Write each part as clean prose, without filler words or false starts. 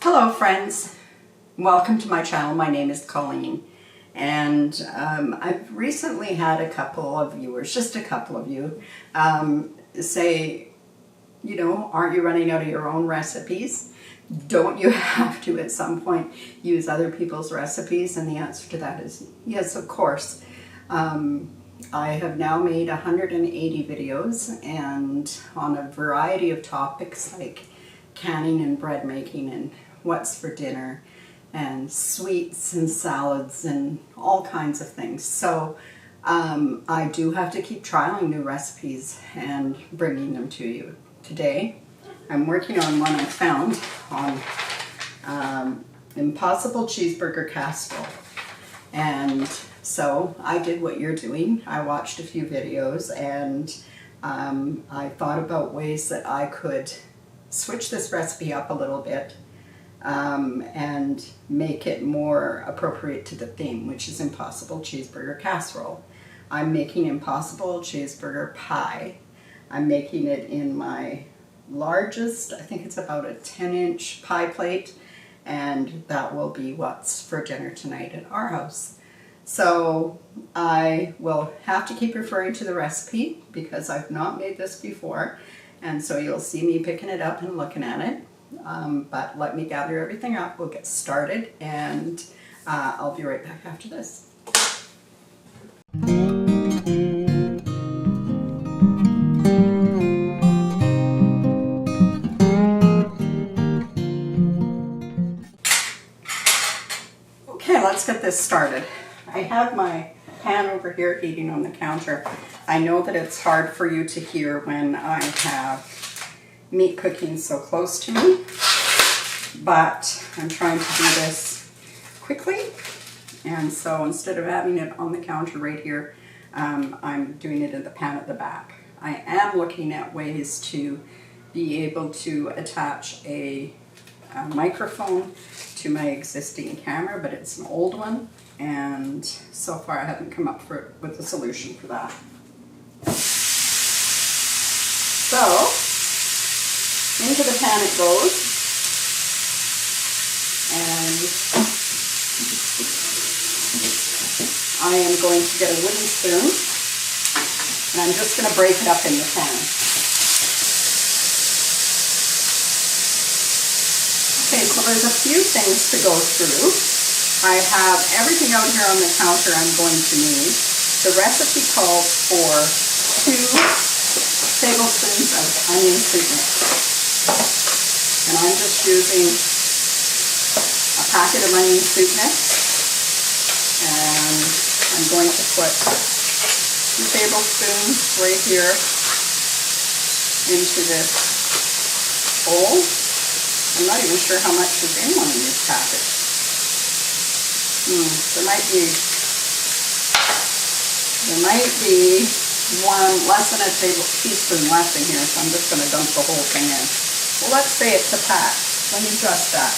Hello friends, welcome to my channel. My name is Colleen, and I've recently had a couple of viewers, just a couple of you, say, you know, aren't you running out of your own recipes? Don't you have to at some point use other people's recipes? And the answer to that is yes, of course. I have now made 180 videos and on a variety of topics like canning and bread making and what's for dinner and sweets and salads and all kinds of things. So I do have to keep trialing new recipes and bringing them to you. Today I'm working on one I found on Impossible Cheeseburger Casserole. And so I did what you're doing. I watched a few videos and I thought about ways that I could switch this recipe up a little bit and make it more appropriate to the theme, which is Impossible Cheeseburger Casserole. I'm making Impossible Cheeseburger Pie. I'm making it in my largest, I think it's about a 10-inch pie plate, and that will be what's for dinner tonight at our house. So I will have to keep referring to the recipe because I've not made this before, and so you'll see me picking it up and looking at it. But let me gather everything up, we'll get started, and I'll be right back after this. Okay, let's get this started. I have my pan over here heating on the counter. I know that it's hard for you to hear when I have meat cooking so close to me, but I'm trying to do this quickly, and so instead of having it on the counter right here, I'm doing it in the pan at the back. I am looking at ways to be able to attach a microphone to my existing camera, but it's an old one, and so far I haven't come up with a solution for that. So into the pan it goes, and I am going to get a wooden spoon, and I'm just going to break it up in the pan. Okay, so there's a few things to go through. I have everything out here on the counter I'm going to need. The recipe calls for 2 tablespoons of onion soup mix. And I'm just using a packet of onion soup mix, and I'm going to put 2 tablespoons right here into this bowl. I'm not even sure how much is in one of these packets. There might be one less than a teaspoon left in here, so I'm just going to dump the whole thing in. Well, let's say it's a pack. Let me adjust that.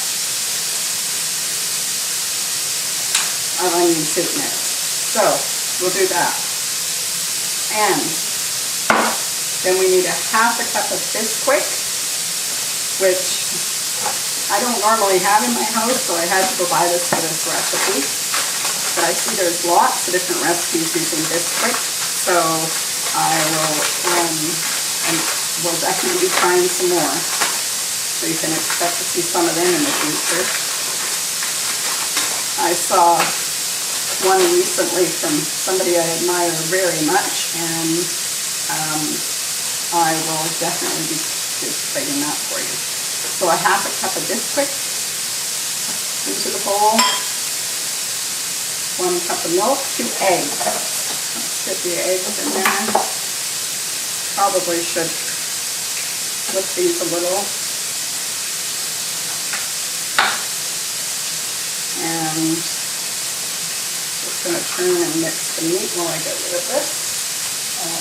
Of onion soup mix. So we'll do that. And then we need a half a cup of Bisquick, which I don't normally have in my house, so I had to go buy this for this recipe. But I see there's lots of different recipes using Bisquick, so I will definitely be trying some more. So you can expect to see some of them in the future. I saw one recently from somebody I admire very much, and I will definitely be participating in that for you. So a half a cup of Bisquick into the bowl, 1 cup of milk, 2 eggs. Let's get the eggs in there. Probably should flip these a little. And just going to turn and mix the meat while I get rid of this.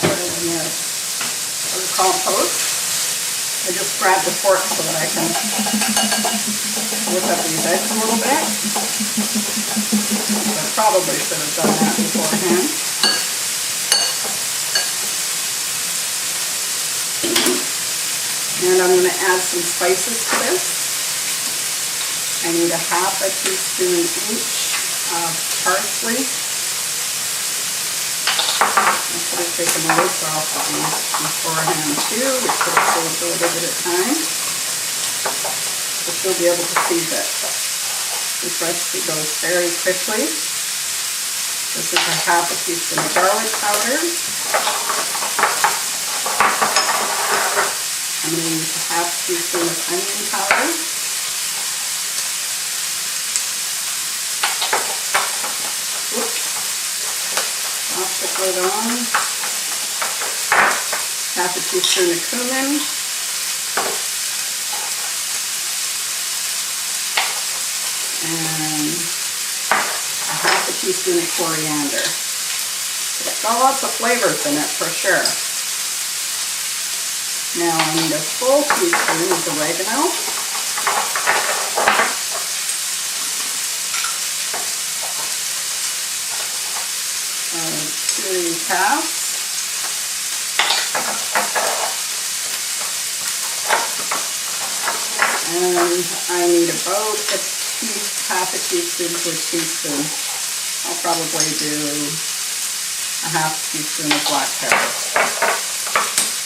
Put it in your compost. I just grabbed a fork so that I can whip up these eggs a little bit. I probably should have done that beforehand. And I'm going to add some spices to this. I need a half a teaspoon each of parsley. I should have taken the lids off of these beforehand too, which would have saved a little bit of time. But you'll be able to see that this recipe goes very quickly. This is a half a teaspoon of garlic powder. I'm going to use a half teaspoon of onion powder. Oops. Pop the lid on. Half a teaspoon of cumin. And a half a teaspoon of coriander. It's got lots of flavors in it for sure. Now I need a full teaspoon of oregano. Two halves. And I need about half a teaspoon to a teaspoon. I'll probably do a half teaspoon of black pepper.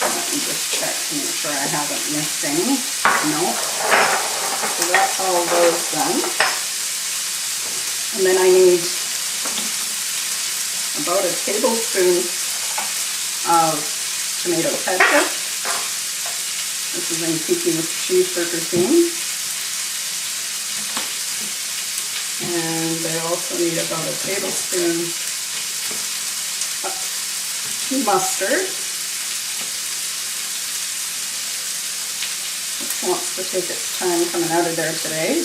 Let me just check to make sure I haven't missed any. No. So that's all those done. And then I need about a tablespoon of tomato ketchup. This is in keeping with the cheeseburger theme. And I also need about a tablespoon of mustard. It wants to take its time coming out of there today.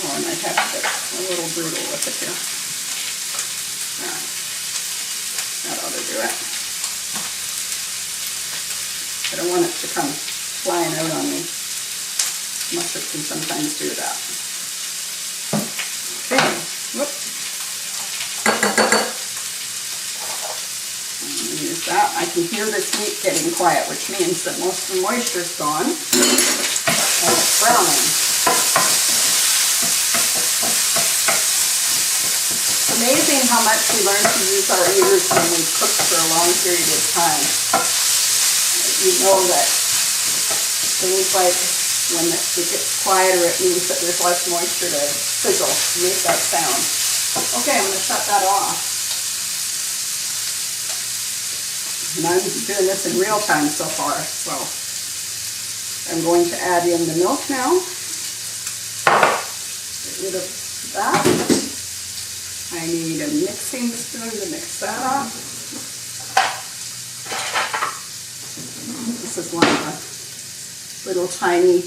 Oh, I might have to get a little brutal with it here. Alright. That ought to do it. I don't want it to come flying out on me. Mustard can sometimes do that. Okay. Whoop. Use that. I can hear this meat getting quiet, which means that most of the moisture's gone and it's browning. It's amazing how much we learn to use our ears when we cook for a long period of time. You know that things like when it gets quieter, it means that there's less moisture to sizzle, make that sound. Okay, I'm going to shut that off. And I'm doing this in real time so far, so I'm going to add in the milk now. Get rid of that. I need a mixing spoon to mix that up. This is one of the little tiny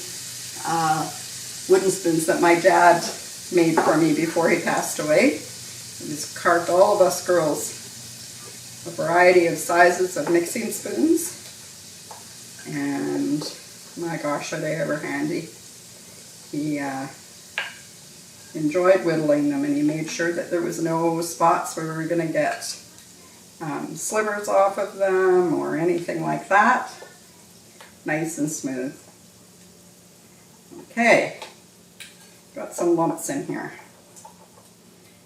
wooden spoons that my dad made for me before he passed away. He just carved all of us girls a variety of sizes of mixing spoons. And my gosh, are they ever handy. He enjoyed whittling them, and he made sure that there was no spots where we were going to get slivers off of them or anything like that. Nice and smooth. Okay, got some lumps in here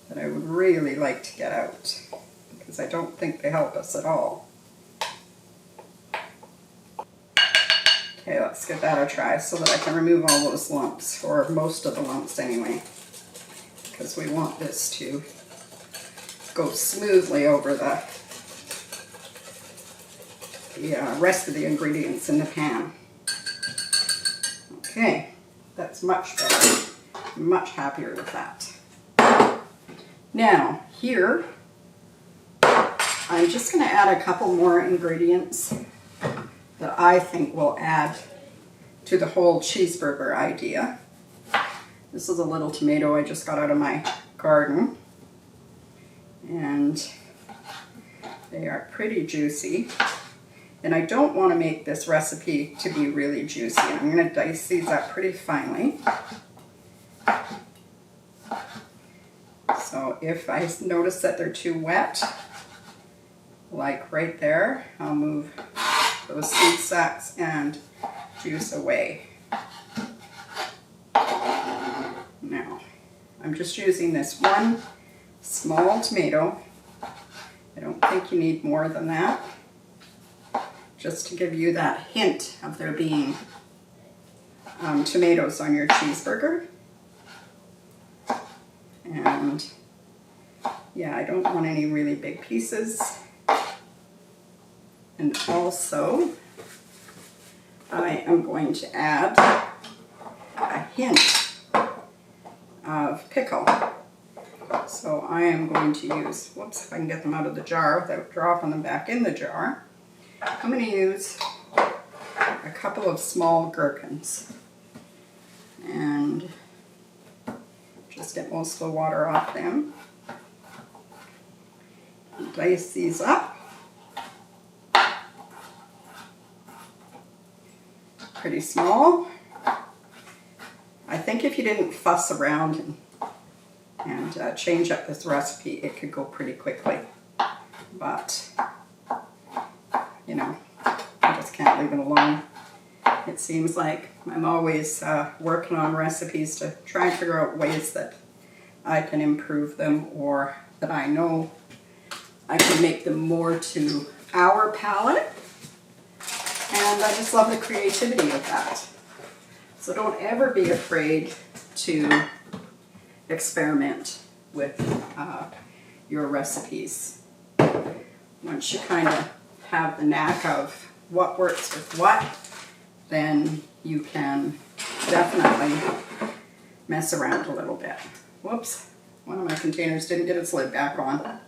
that I would really like to get out because I don't think they help us at all. Okay, let's give that a try so that I can remove all those lumps, or most of the lumps anyway, because we want this to go smoothly over the rest of the ingredients in the pan. Okay, that's much better. I'm much happier with that. Now, here, I'm just going to add a couple more ingredients that I think will add to the whole cheeseburger idea. This is a little tomato I just got out of my garden, and they are pretty juicy. And I don't want to make this recipe to be really juicy. I'm going to dice these up pretty finely. So if I notice that they're too wet, like right there, I'll move those seed sacks and juice away. Now, I'm just using this one small tomato. I don't think you need more than that. Just to give you that hint of there being tomatoes on your cheeseburger. And yeah, I don't want any really big pieces. And also, I am going to add a hint of pickle. So I am going to use, whoops, if I can get them out of the jar without dropping them back in the jar. I'm going to use a couple of small gherkins and just get most of the water off them. And dice these up. Pretty small. I think if you didn't fuss around and change up this recipe, it could go pretty quickly. But, you know, I just can't leave it alone. It seems like I'm always working on recipes to try and figure out ways that I can improve them, or that I know I can make them more to our palate. And I just love the creativity of that. So don't ever be afraid to experiment with your recipes. Once you kind of have the knack of what works with what, then you can definitely mess around a little bit. Whoops, one of my containers didn't get its lid back on.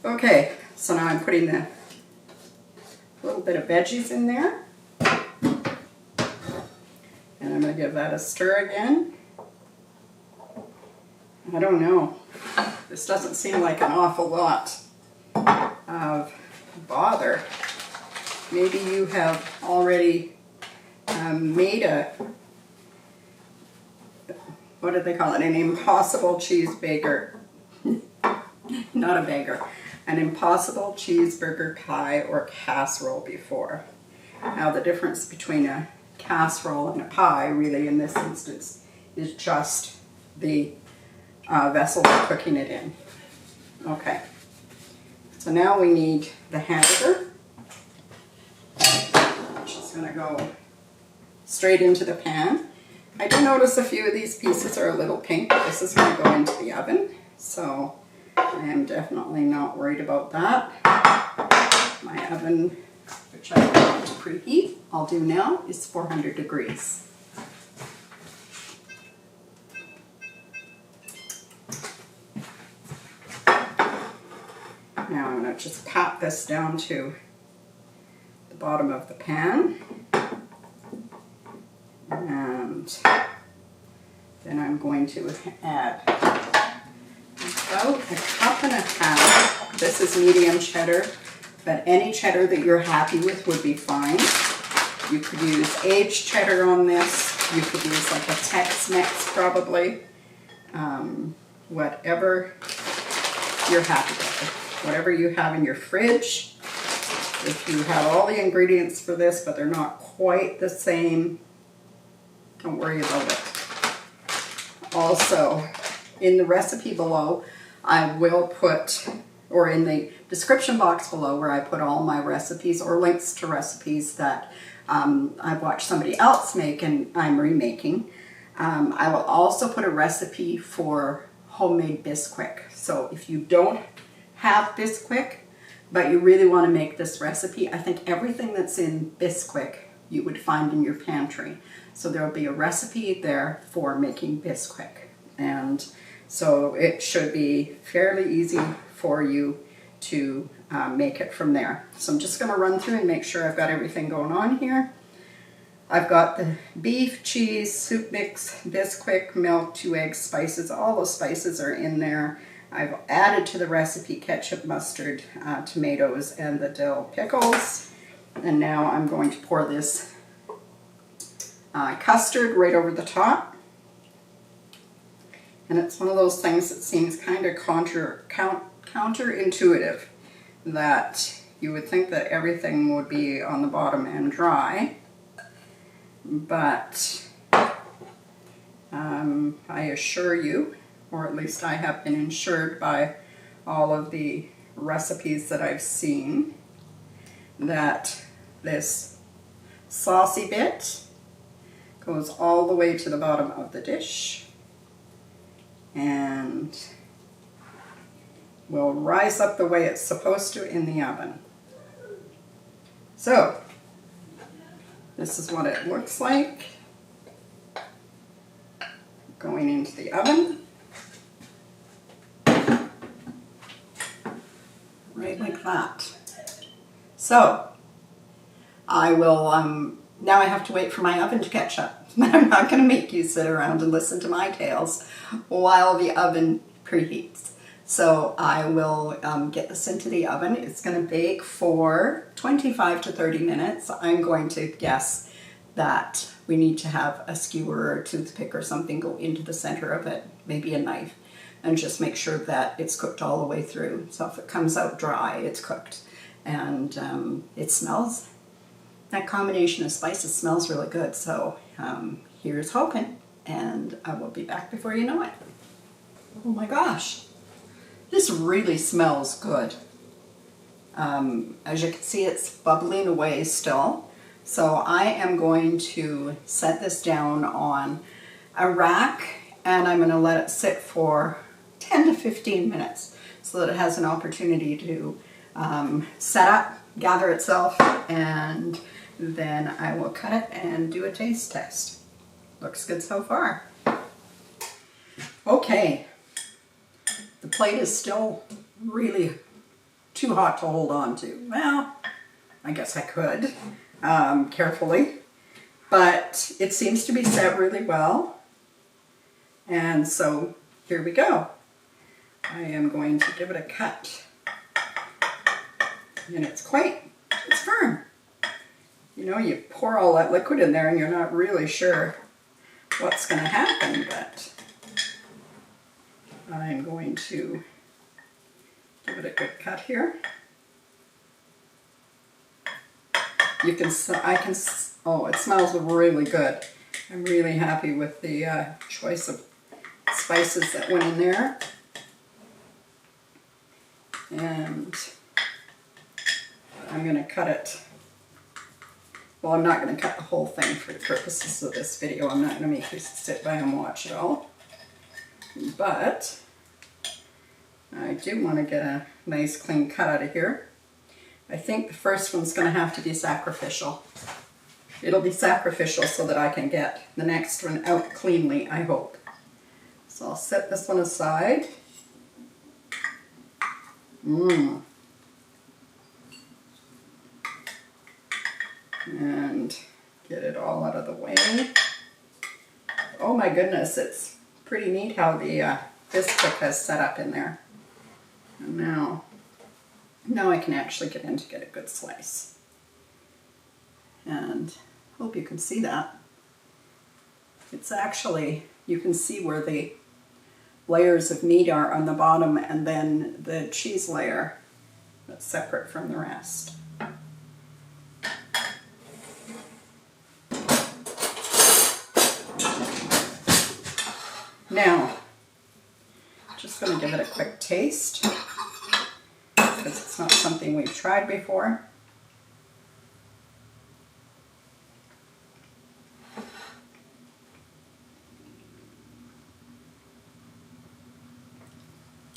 Okay, so now I'm putting the little bit of veggies in there. And I'm going to give that a stir again. I don't know. This doesn't seem like an awful lot of bother. Maybe you have already made a, what do they call it, an impossible cheeseburger. Not a bagger. An impossible cheeseburger pie or casserole before. Now the difference between a casserole and a pie, really in this instance, is just the vessel we're cooking it in. Okay, so now we need the hamburger, which is going to go straight into the pan. I do notice a few of these pieces are a little pink, but this is going to go into the oven, so I am definitely not worried about that. My oven, which I want to preheat, I'll do now, is 400 degrees. Now I'm going to just pat this down to the bottom of the pan. And then I'm going to add about a cup and a half. This is medium cheddar, but any cheddar that you're happy with would be fine. You could use aged cheddar on this. You could use like a Tex-Mex probably. Whatever you're happy with. Whatever you have in your fridge. If you have all the ingredients for this, but they're not quite the same, don't worry about it. Also, in the recipe below, I will put, or in the description box below where I put all my recipes or links to recipes that I've watched somebody else make and I'm remaking. I will also put a recipe for homemade Bisquick. So if you don't have Bisquick, but you really want to make this recipe, I think everything that's in Bisquick you would find in your pantry. So there will be a recipe there for making Bisquick. And so it should be fairly easy for you to make it from there. So I'm just going to run through and make sure I've got everything going on here. I've got the beef, cheese, soup mix, Bisquick, milk, 2 eggs, spices. All those spices are in there. I've added to the recipe ketchup, mustard, tomatoes, and the dill pickles. And now I'm going to pour this custard right over the top. And it's one of those things that seems kind of counterintuitive, that you would think that everything would be on the bottom and dry. but I assure you, or at least I have been assured by all of the recipes that I've seen, that this saucy bit goes all the way to the bottom of the dish and will rise up the way it's supposed to in the oven. So, this is what it looks like going into the oven. Right like that. So, I will, now I have to wait for my oven to catch up. I'm not going to make you sit around and listen to my tales while the oven preheats. So I will get this into the oven. It's going to bake for 25 to 30 minutes. I'm going to guess that we need to have a skewer or a toothpick or something go into the center of it, maybe a knife, and just make sure that it's cooked all the way through. So if it comes out dry, it's cooked. And it smells, that combination of spices smells really good. So here's hoping, and I will be back before you know it. Oh my gosh. This really smells good. As you can see, it's bubbling away still. So I am going to set this down on a rack, and I'm going to let it sit for 10 to 15 minutes so that it has an opportunity to set up, gather itself, and then I will cut it and do a taste test. Looks good so far. Okay. The plate is still really too hot to hold on to. Well, I guess I could, carefully, but it seems to be set really well. And so here we go. I am going to give it a cut. And it's firm. You know, you pour all that liquid in there and you're not really sure what's going to happen, but I'm going to give it a good cut here. You can, oh, it smells really good. I'm really happy with the choice of spices that went in there. And I'm going to cut it. Well, I'm not going to cut the whole thing for the purposes of this video. I'm not going to make you sit by and watch it all. But I do want to get a nice clean cut out of here. I think the first one's going to have to be sacrificial. It'll be sacrificial so that I can get the next one out cleanly, I hope. So I'll set this one aside. And get it all out of the way. Oh my goodness, it's pretty neat how the Bisquick has set up in there. And now I can actually get in to get a good slice. And hope you can see that. It's actually, you can see where the layers of meat are on the bottom, and then the cheese layer that's separate from the rest. Now, just going to give it a quick taste because it's not something we've tried before.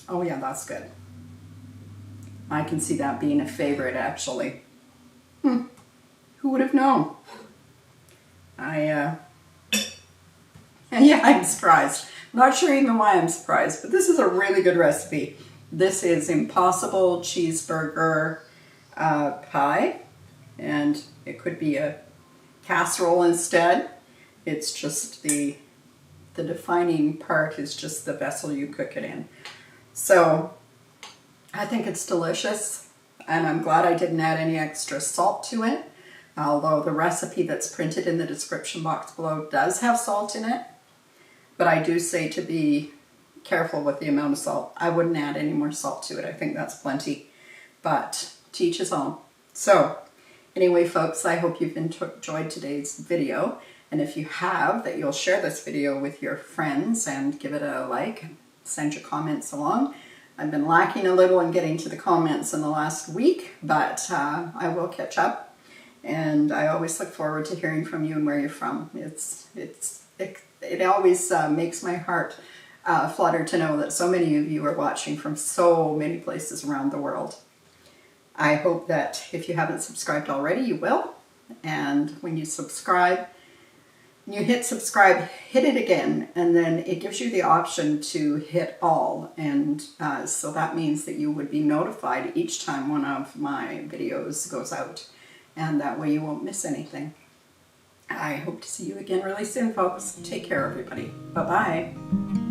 Oh yeah, that's good. I can see that being a favorite actually. Who would have known? Yeah, I'm surprised. Not sure even why I'm surprised, but this is a really good recipe. This is Impossible Cheeseburger Pie, and it could be a casserole instead. It's just the defining part is just the vessel you cook it in. So I think it's delicious, and I'm glad I didn't add any extra salt to it, although the recipe that's printed in the description box below does have salt in it. But I do say to be careful with the amount of salt. I wouldn't add any more salt to it. I think that's plenty, but to each his own. So Anyway, folks, I hope you've enjoyed today's video. And if you have, that you'll share this video with your friends and give it a like, send your comments along. I've been lacking a little in getting to the comments in the last week, but I will catch up. And I always look forward to hearing from you and where you're from. It always makes my heart flutter to know that so many of you are watching from so many places around the world. I hope that if you haven't subscribed already, you will. And when you subscribe, you hit subscribe, hit it again, and then it gives you the option to hit all. And so that means that you would be notified each time one of my videos goes out. And that way you won't miss anything. I hope to see you again really soon, folks. Take care, everybody. Bye-bye.